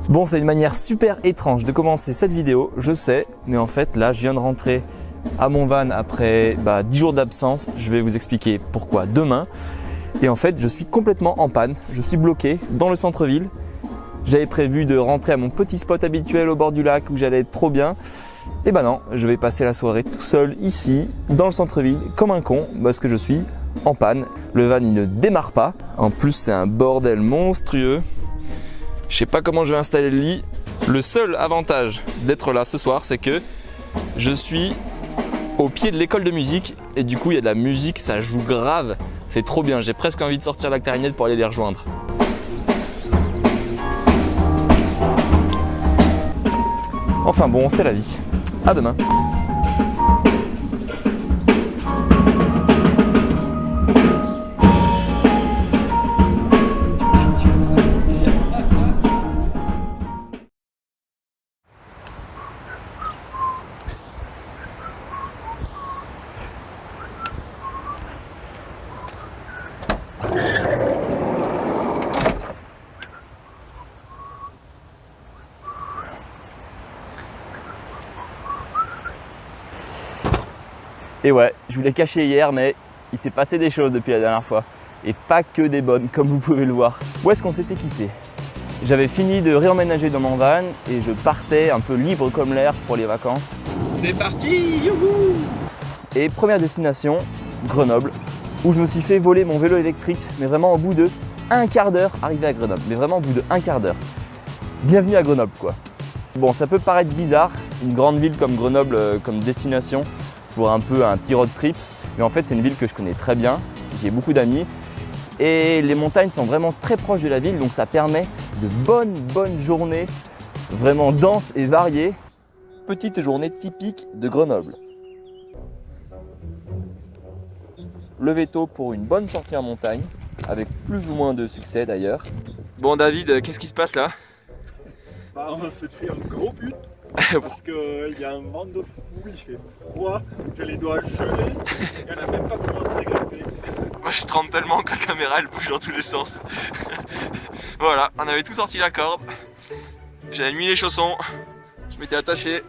Bon, c'est une manière super étrange de commencer cette vidéo, je sais, mais en fait là je viens de rentrer à mon van après 10 jours d'absence. Je vais vous expliquer pourquoi demain. Et en fait je suis complètement en panne, je suis bloqué dans le centre-ville. J'avais prévu de rentrer à mon petit spot habituel au bord du lac où j'allais être trop bien. Et non, je vais passer la soirée tout seul ici, dans le centre-ville, comme un con, parce que je suis en panne. Le van il ne démarre pas, en plus c'est un bordel monstrueux. Je sais pas comment je vais installer le lit. Le seul avantage d'être là ce soir, c'est que je suis au pied de l'école de musique et du coup il y a de la musique, ça joue grave. C'est trop bien, j'ai presque envie de sortir la clarinette pour aller les rejoindre. Enfin bon, c'est la vie. À demain. Et ouais, je vous l'ai caché hier, mais il s'est passé des choses depuis la dernière fois. Et pas que des bonnes, comme vous pouvez le voir. Où est-ce qu'on s'était quitté? J'avais fini de réemménager dans mon van et je partais un peu libre comme l'air pour les vacances. C'est parti, youhou! Et première destination, Grenoble, où je me suis fait voler mon vélo électrique, mais vraiment au bout de un quart d'heure arrivé à Grenoble. Mais vraiment au bout de un quart d'heure. Bienvenue à Grenoble, quoi. Bon, ça peut paraître bizarre, une grande ville comme Grenoble comme destination, pour un peu un petit road trip, mais en fait c'est une ville que je connais très bien, j'ai beaucoup d'amis et les montagnes sont vraiment très proches de la ville, donc ça permet de bonnes journées vraiment denses et variées. Petite journée typique de Grenoble. Lever tôt pour une bonne sortie en montagne, avec plus ou moins de succès d'ailleurs. Bon David, qu'est-ce qui se passe là? On se fait un gros but. Parce qu'il y a un vent de fou, il fait froid, j'ai les doigts gelés, et elle n'a même pas commencé à grimper. Moi je tremble tellement que la caméra elle bouge dans tous les sens. Voilà, on avait tout sorti la corde, j'avais mis les chaussons, je m'étais attaché,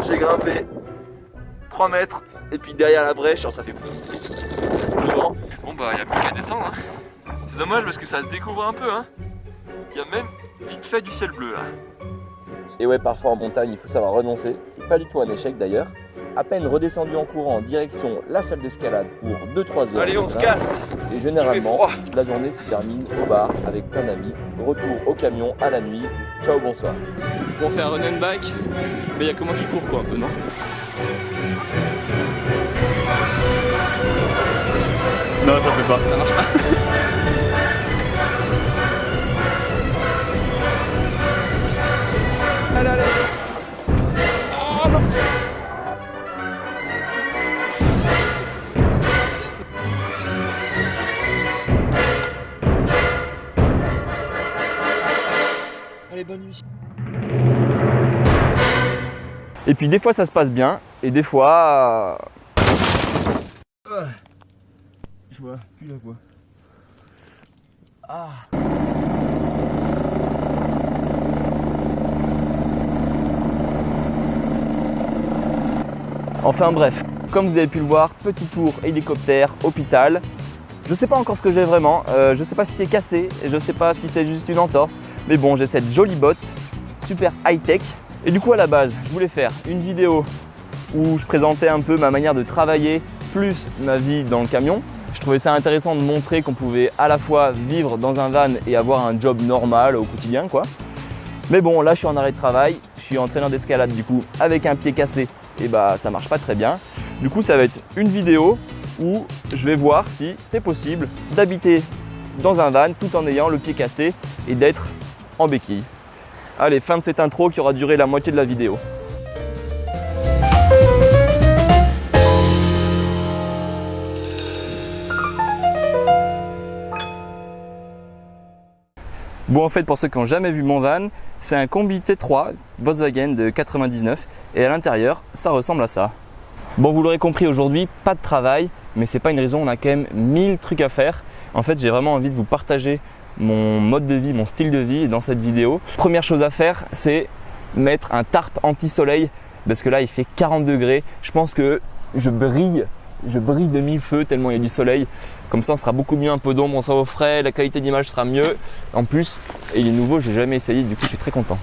j'ai grimpé 3 mètres, et puis derrière la brèche, ça fait devant. Bon il n'y a plus qu'à descendre, hein. C'est dommage parce que ça se découvre un peu, hein. Il y a même vite fait du ciel bleu là. Et ouais, parfois en montagne, il faut savoir renoncer, ce qui n'est pas du tout un échec d'ailleurs. À peine redescendu en courant en direction la salle d'escalade pour 2-3 heures. Allez, on se casse! Et généralement, la journée se termine au bar avec plein d'amis. Retour au camion à la nuit. Ciao, bonsoir. On fait un run and bike, mais il y a que moi qui cours quoi un peu, non? Non, ça fait pas. Ça marche pas. Allez, allez. Oh non. Allez, bonne nuit. Et puis des fois ça se passe bien, et des fois... Je vois plus la voix. Ah. Enfin bref, comme vous avez pu le voir, petit tour hélicoptère, hôpital. Je sais pas encore ce que j'ai vraiment, je sais pas si c'est cassé, et je sais pas si c'est juste une entorse, mais bon, j'ai cette jolie botte, super high-tech. Et du coup à la base, je voulais faire une vidéo où je présentais un peu ma manière de travailler, plus ma vie dans le camion. Je trouvais ça intéressant de montrer qu'on pouvait à la fois vivre dans un van et avoir un job normal au quotidien, quoi. Mais bon, là je suis en arrêt de travail, je suis entraîneur d'escalade du coup avec un pied cassé. Et ça marche pas très bien. Du coup ça va être une vidéo où je vais voir si c'est possible d'habiter dans un van tout en ayant le pied cassé et d'être en béquille. Allez, fin de cette intro qui aura duré la moitié de la vidéo. Bon, en fait, pour ceux qui n'ont jamais vu mon van, c'est un combi T3 Volkswagen de 99 et à l'intérieur, ça ressemble à ça. Bon, vous l'aurez compris aujourd'hui, pas de travail, mais c'est pas une raison, on a quand même 1000 trucs à faire. En fait, j'ai vraiment envie de vous partager mon mode de vie, mon style de vie dans cette vidéo. Première chose à faire, c'est mettre un tarp anti-soleil parce que là il fait 40 degrés. Je pense que je brille de mille feux tellement il y a du soleil. Comme ça on sera beaucoup mieux, un peu d'ombre, on sera au frais, la qualité d'image sera mieux. En plus, il est nouveau, j'ai jamais essayé, du coup je suis très content.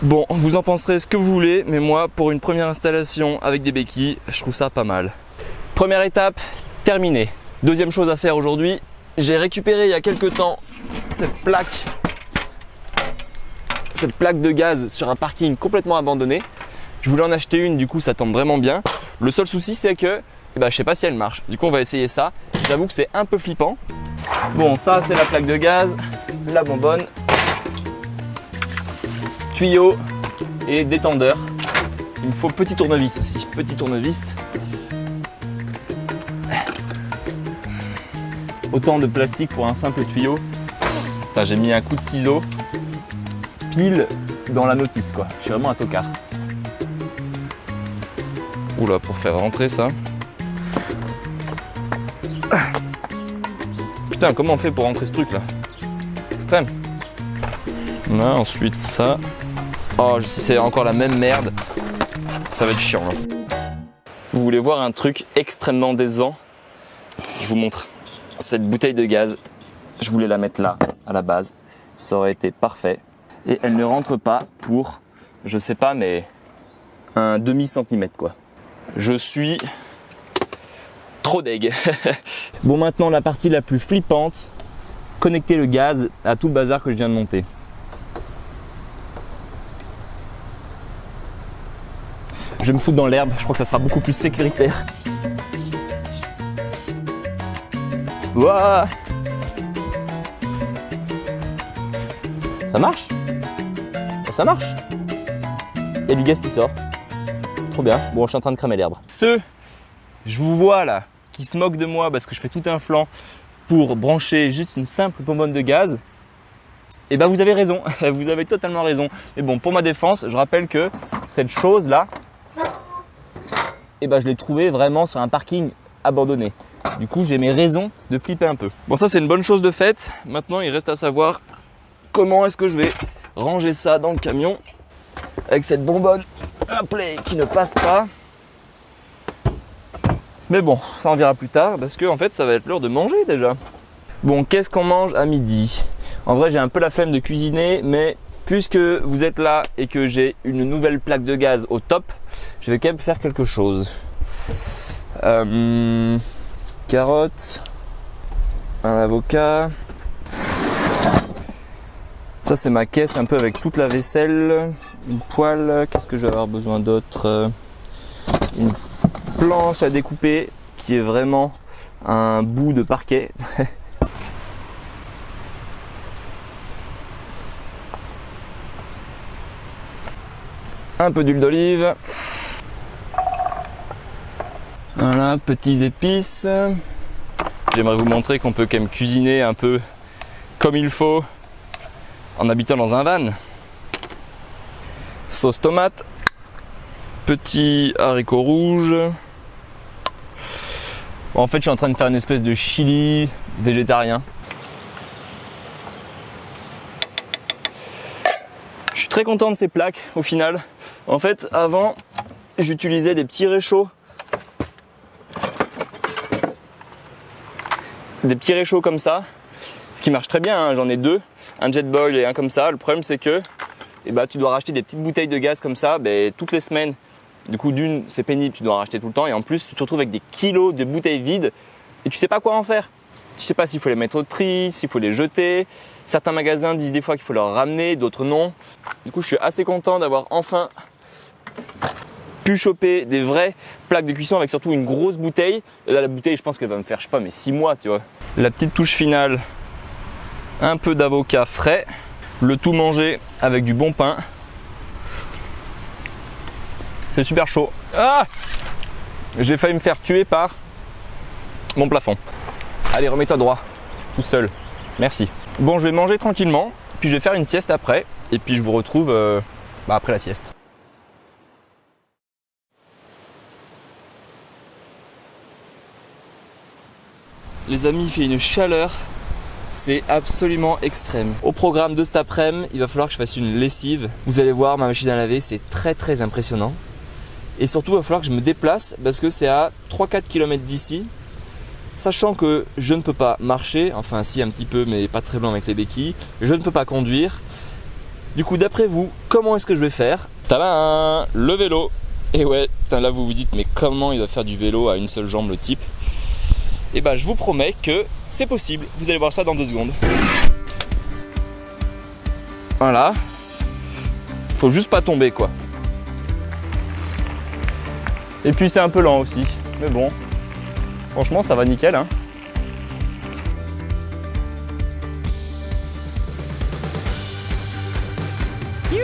Bon, vous en penserez ce que vous voulez, mais moi, pour une première installation avec des béquilles, je trouve ça pas mal. Première étape, terminée. Deuxième chose à faire aujourd'hui, j'ai récupéré il y a quelques temps cette plaque de gaz sur un parking complètement abandonné. Je voulais en acheter une, du coup ça tombe vraiment bien. Le seul souci c'est que, je sais pas si elle marche. Du coup on va essayer ça. J'avoue que c'est un peu flippant. Bon, ça c'est la plaque de gaz, la bonbonne, tuyau et détendeur. Il me faut petit tournevis aussi, petit tournevis. Autant de plastique pour un simple tuyau. Enfin, j'ai mis un coup de ciseau pile dans la notice quoi. Je suis vraiment un tocard. Oula, pour faire rentrer ça. Putain, comment on fait pour rentrer ce truc là? Extrême. Là, ensuite ça. Oh, si c'est encore la même merde, ça va être chiant là. Vous voulez voir un truc extrêmement décevant? Je vous montre. Cette bouteille de gaz, je voulais la mettre là, à la base. Ça aurait été parfait. Et elle ne rentre pas pour, je sais pas, mais un demi-centimètre quoi. Je suis trop deg. Bon, maintenant la partie la plus flippante, connecter le gaz à tout le bazar que je viens de monter. Je vais me foutre dans l'herbe, je crois que ça sera beaucoup plus sécuritaire. Ouah, ça marche? Ça marche? Il y a du gaz qui sort. Trop bien. Bon, je suis en train de cramer l'herbe. Ceux, je vous vois là, qui se moquent de moi parce que je fais tout un flanc pour brancher juste une simple bonbonne de gaz, eh ben vous avez raison, vous avez totalement raison. Mais bon, pour ma défense, je rappelle que cette chose là, eh ben je l'ai trouvée vraiment sur un parking abandonné. Du coup, j'ai mes raisons de flipper un peu. Bon, ça c'est une bonne chose de faite. Maintenant, il reste à savoir comment est-ce que je vais ranger ça dans le camion avec cette bonbonne appelée qui ne passe pas. Mais bon, ça on verra plus tard parce que en fait, ça va être l'heure de manger déjà. Bon, qu'est-ce qu'on mange à midi? En vrai, j'ai un peu la flemme de cuisiner, mais puisque vous êtes là et que j'ai une nouvelle plaque de gaz au top, je vais quand même faire quelque chose. Carottes, un avocat. Ça c'est ma caisse un peu avec toute la vaisselle, une poêle. Qu'est-ce que je vais avoir besoin d'autre? Une planche à découper qui est vraiment un bout de parquet. Un peu d'huile d'olive. Voilà, petits épices. J'aimerais vous montrer qu'on peut quand même cuisiner un peu comme il faut en habitant dans un van. Sauce tomate. Petits haricots rouges. En fait, je suis en train de faire une espèce de chili végétarien. Je suis très content de ces plaques au final. En fait, avant, j'utilisais des petits réchauds. Des petits réchauds comme ça. Ce qui marche très bien, hein, j'en ai 2, un Jetboil et un comme ça. Le problème c'est que tu dois racheter des petites bouteilles de gaz comme ça toutes les semaines. Du coup d'une, c'est pénible, tu dois en racheter tout le temps et en plus tu te retrouves avec des kilos de bouteilles vides et tu sais pas quoi en faire. Tu sais pas s'il faut les mettre au tri, s'il faut les jeter. Certains magasins disent des fois qu'il faut leur ramener, d'autres non. Du coup je suis assez content d'avoir enfin pu choper des vraies plaques de cuisson avec surtout une grosse bouteille. Et là la bouteille je pense qu'elle va me faire 6 mois tu vois. La petite touche finale, un peu d'avocat frais, le tout mangé avec du bon pain. C'est super chaud. Ah, j'ai failli me faire tuer par mon plafond. Allez, remets-toi droit, tout seul. Merci. Bon, je vais manger tranquillement, puis je vais faire une sieste après, et puis je vous retrouve après la sieste. Les amis, il fait une chaleur, c'est absolument extrême. Au programme de cet après-midi, il va falloir que je fasse une lessive. Vous allez voir, ma machine à laver, c'est très impressionnant. Et surtout, il va falloir que je me déplace parce que c'est à 3-4 km d'ici. Sachant que je ne peux pas marcher, enfin si un petit peu mais pas très loin avec les béquilles. Je ne peux pas conduire. Du coup, d'après vous, comment est-ce que je vais faire? Tadam, le vélo. Et ouais, là vous vous dites mais comment il va faire du vélo à une seule jambe le type? Et je vous promets que c'est possible. Vous allez voir ça dans 2 secondes. Voilà. Faut juste pas tomber quoi. Et puis c'est un peu lent aussi, mais bon, franchement ça va nickel hein. Youhou!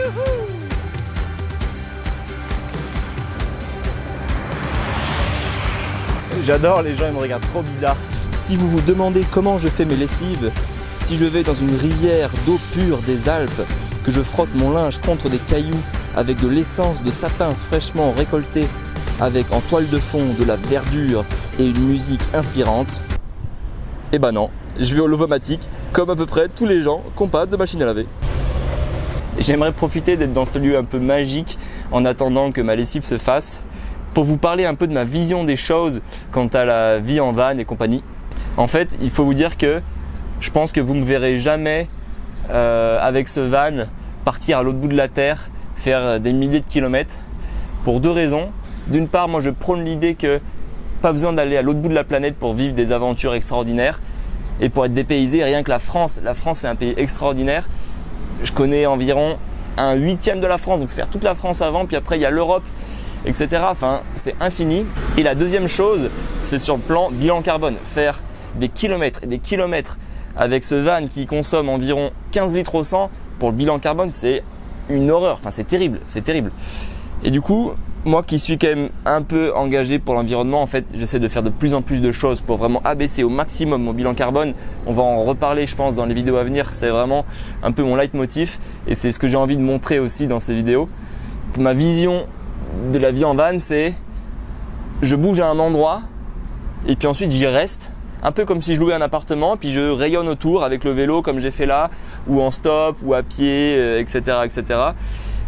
J'adore, les gens ils me regardent trop bizarre. Si vous vous demandez comment je fais mes lessives, si je vais dans une rivière d'eau pure des Alpes, que je frotte mon linge contre des cailloux avec de l'essence de sapin fraîchement récoltée, avec en toile de fond de la verdure et une musique inspirante, non, je vais au Love-O-Matic comme à peu près tous les gens qui n'ont pas de machine à laver. J'aimerais profiter d'être dans ce lieu un peu magique en attendant que ma lessive se fasse pour vous parler un peu de ma vision des choses quant à la vie en van et compagnie. En fait, il faut vous dire que je pense que vous ne me verrez jamais avec ce van partir à l'autre bout de la terre, faire des milliers de kilomètres pour 2 raisons. D'une part, moi je prône l'idée que pas besoin d'aller à l'autre bout de la planète pour vivre des aventures extraordinaires et pour être dépaysé. Rien que la France c'est un pays extraordinaire. Je connais environ un 1/8 de la France, donc faire toute la France avant, puis après il y a l'Europe, etc. Enfin, c'est infini. Et la deuxième chose, c'est sur le plan bilan carbone. Faire des kilomètres et des kilomètres avec ce van qui consomme environ 15 litres au 100, pour le bilan carbone, c'est une horreur. Enfin, c'est terrible, c'est terrible. Et du coup, moi qui suis quand même un peu engagé pour l'environnement, en fait, j'essaie de faire de plus en plus de choses pour vraiment abaisser au maximum mon bilan carbone. On va en reparler, je pense, dans les vidéos à venir. C'est vraiment un peu mon leitmotiv et c'est ce que j'ai envie de montrer aussi dans ces vidéos. Ma vision de la vie en van, c'est je bouge à un endroit et puis ensuite j'y reste. Un peu comme si je louais un appartement, puis je rayonne autour avec le vélo comme j'ai fait là, ou en stop, ou à pied, etc., etc.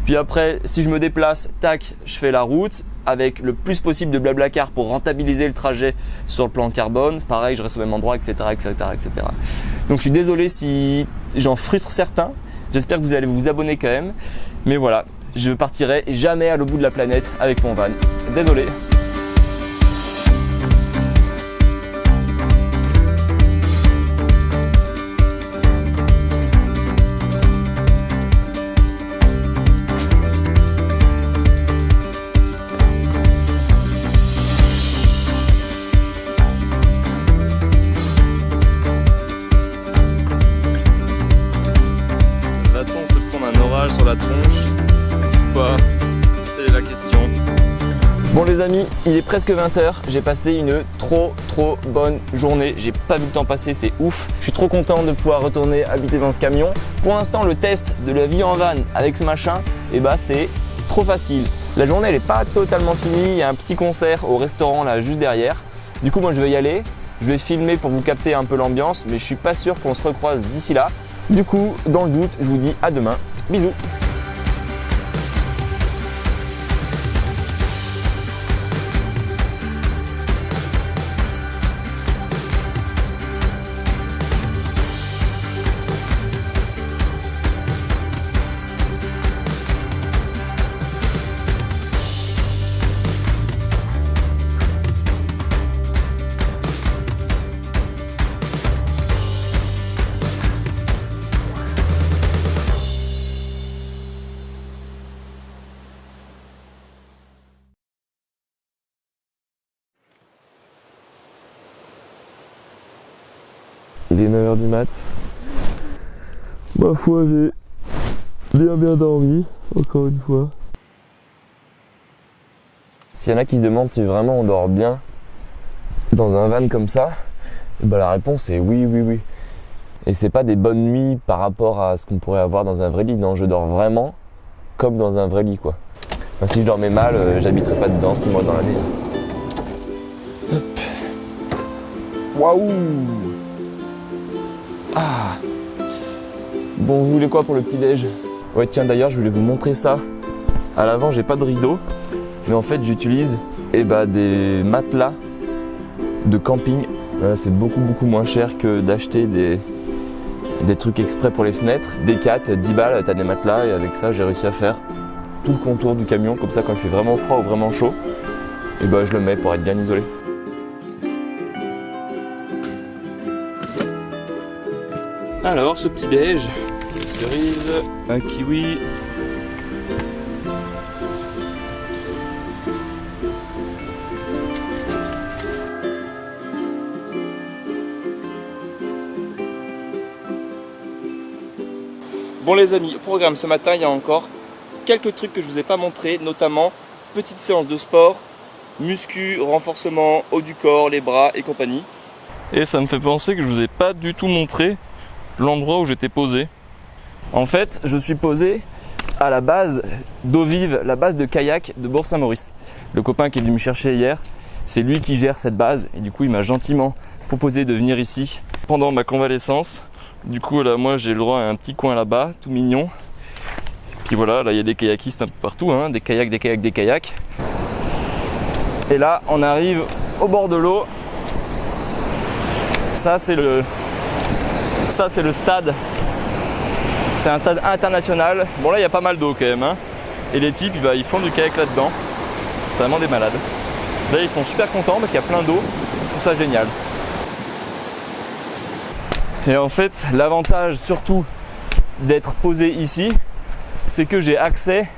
Puis après, si je me déplace, tac, je fais la route avec le plus possible de blablacar pour rentabiliser le trajet sur le plan carbone. Pareil, je reste au même endroit, etc., etc., etc. Donc je suis désolé si j'en frustre certains. J'espère que vous allez vous abonner quand même. Mais voilà, je partirai jamais à l'autre bout de la planète avec mon van. Désolé. Sur la tronche ou pas? C'est la question. Bon les amis, il est presque 20h, j'ai passé une trop bonne journée, j'ai pas vu le temps passer, c'est ouf. Je suis trop content de pouvoir retourner habiter dans ce camion. Pour l'instant, le test de la vie en van avec ce machin, c'est trop facile. La journée elle est pas totalement finie, il y a un petit concert au restaurant là juste derrière. Du coup moi je vais y aller, je vais filmer pour vous capter un peu l'ambiance, mais je suis pas sûr qu'on se recroise d'ici là. Du coup, dans le doute, je vous dis à demain. Bisous. Il est 9h du mat. Ma foi, j'ai bien dormi, encore une fois. S'il y en a qui se demandent si vraiment on dort bien dans un van comme ça, bah la réponse est oui. Et c'est pas des bonnes nuits par rapport à ce qu'on pourrait avoir dans un vrai lit. Non, je dors vraiment comme dans un vrai lit, quoi. Enfin, si je dormais mal, j'habiterais pas dedans 6 mois dans l'année. Hop. Waouh. Ah. Bon, vous voulez quoi pour le petit-déj? Ouais, tiens, d'ailleurs, je voulais vous montrer ça. À l'avant, j'ai pas de rideau, mais en fait, j'utilise des matelas de camping. Voilà, c'est beaucoup moins cher que d'acheter des trucs exprès pour les fenêtres. Des 4, 10 balles, t'as des matelas, et avec ça, j'ai réussi à faire tout le contour du camion. Comme ça, quand il fait vraiment froid ou vraiment chaud, et je le mets pour être bien isolé. Alors, ce petit déj, cerise, un kiwi. Bon les amis, au programme ce matin, il y a encore quelques trucs que je ne vous ai pas montrés, notamment petite séance de sport, muscu, renforcement, haut du corps, les bras et compagnie. Et ça me fait penser que je vous ai pas du tout montré l'endroit où j'étais posé. En fait, je suis posé à la base d'eau vive, la base de kayak de Bourg-Saint-Maurice. Le copain qui est venu me chercher hier, c'est lui qui gère cette base et du coup il m'a gentiment proposé de venir ici pendant ma convalescence. Du coup là moi j'ai le droit à un petit coin là-bas, tout mignon. Puis voilà, là il y a des kayakistes un peu partout, hein, des kayaks. Et là on arrive au bord de l'eau. Ça c'est le stade. C'est un stade international. Bon là il y a pas mal d'eau quand même, hein. Et les types ils font du kayak là-dedans. C'est vraiment des malades. Là ils sont super contents parce qu'il y a plein d'eau. Ils trouvent ça génial. Et en fait, l'avantage surtout d'être posé ici, c'est que j'ai accès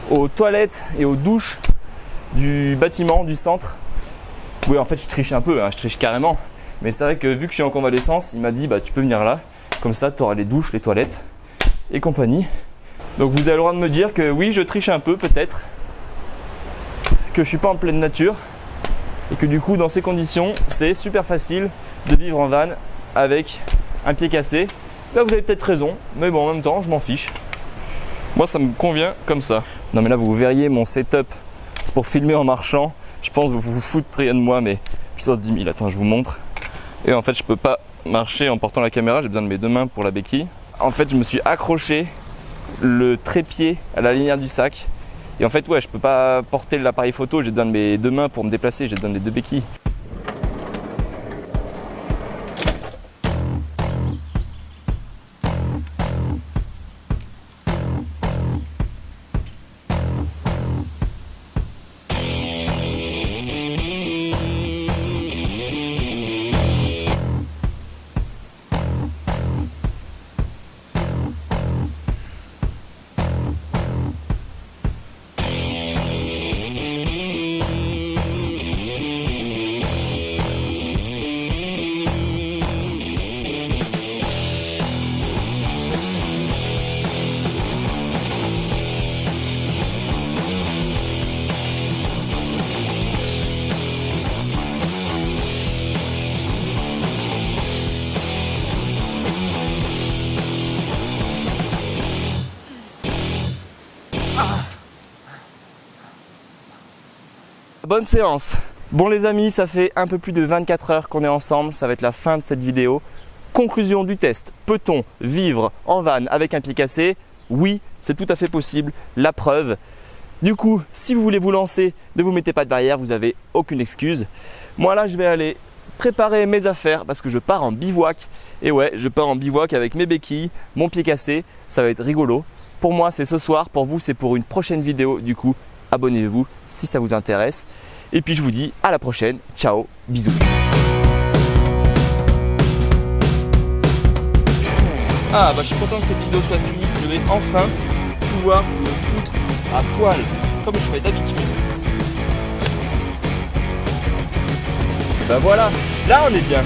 aux toilettes et aux douches du bâtiment, du centre. Oui, en fait, je triche un peu, hein, je triche carrément. Mais c'est vrai que vu que je suis en convalescence, il m'a dit tu peux venir là. Comme ça, tu auras les douches, les toilettes et compagnie. Donc vous avez le droit de me dire que oui, je triche un peu peut-être. Que je suis pas en pleine nature. Et que du coup, dans ces conditions, c'est super facile de vivre en van avec un pied cassé. Là vous avez peut-être raison, mais bon en même temps je m'en fiche. Moi ça me convient comme ça. Non mais là vous verriez mon setup pour filmer en marchant. Je pense que vous vous foutrez de moi, mais puissance 10 000. Attends, je vous montre. Et en fait je peux pas marcher en portant la caméra, j'ai besoin de mes deux mains pour la béquille. En fait je me suis accroché le trépied à la linière du sac. Et en fait ouais, je peux pas porter l'appareil photo, j'ai besoin de mes deux mains pour me déplacer, j'ai besoin des deux béquilles. Bonne séance. Bon les amis, ça fait un peu plus de 24 heures qu'on est ensemble, ça va être la fin de cette vidéo. Conclusion du test, peut-on vivre en van avec un pied cassé? Oui, c'est tout à fait possible, la preuve. Du coup, si vous voulez vous lancer, ne vous mettez pas de barrière, vous n'avez aucune excuse. Moi là, je vais aller préparer mes affaires parce que je pars en bivouac. Et ouais, je pars en bivouac avec mes béquilles, mon pied cassé, ça va être rigolo. Pour moi, c'est ce soir, pour vous, c'est pour une prochaine vidéo. Du coup, abonnez-vous si ça vous intéresse. Et puis je vous dis à la prochaine. Ciao, bisous. Ah bah je suis content que cette vidéo soit finie. Je vais enfin pouvoir me foutre à poil comme je fais d'habitude. Bah voilà, là on est bien.